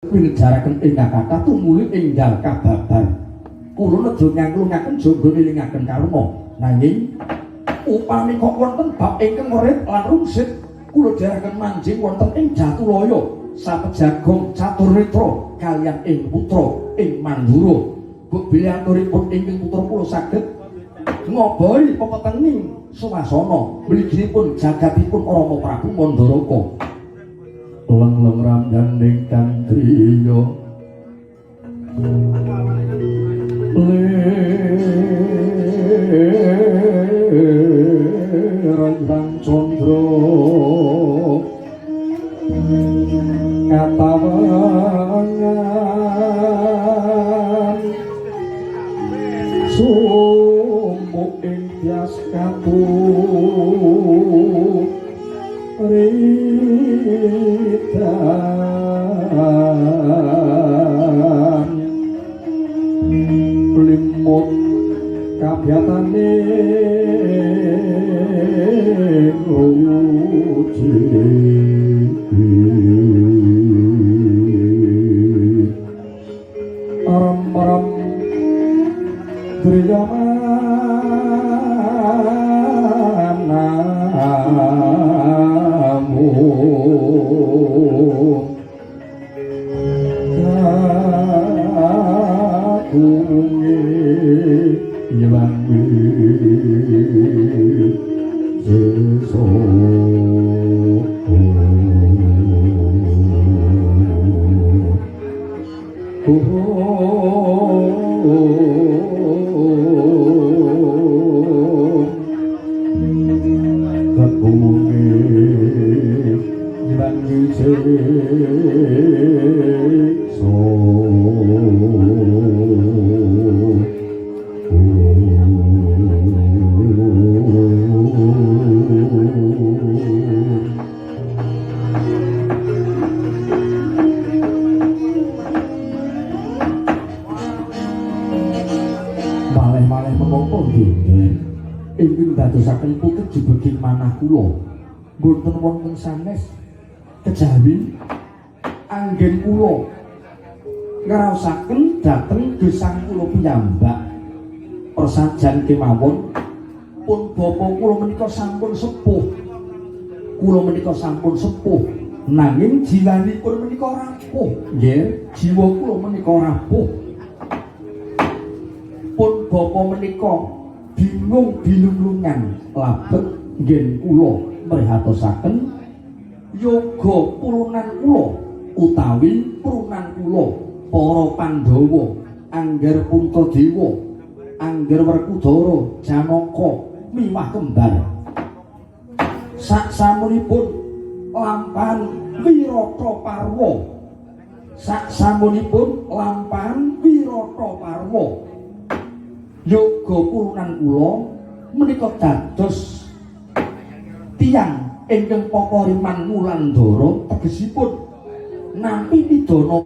winejaraken ingkang kathah tumuli enggal kababar. Kula nedya nyanglungaken jangga elingaken karma. Nanging upami kok wonten bab ingkang ngerit lan rungsit kula dherekaken manjing wonten ing Jatulaya sapejagong Caturnetra kaliyan ing putra ing Mandura. Buk biliaturipun ingkang putra kula saged ngobahi pepetening suwasana mliginipun jagatipun Rama Prabu Mandaraka. Leng-leng ramdan ingkang driya Randang Candra ngatawangan sumuk ing tias kapur ridan limut kabyatane uji aram-aram driyamanamu kakungi ilangi jeso kakungi ilangi jeso malih-malih menapa nggih ingkang dadosaken putih jebeging manah kula boten wonten sanes kejawi anggen kula ngraosaken dhateng gesang kula piyambak persajan kemawon pun bapa kula menika sampun sepuh nanging jiwanipun menika rapuh nggih jiwa kula menika rapuh pun bapa menika bingung bilulungan labet nggih kula mrihatosaken yoga purunan kula utawi purunan kula para Pandhawa Angger Puntadewa Angger Werkudara Janaka miwah kembar saksamunipun lampahan Wirata Parwa yoga purunan kula menika dados tiyang ingkang Pakariman Wulandara tegesipun nampi pidana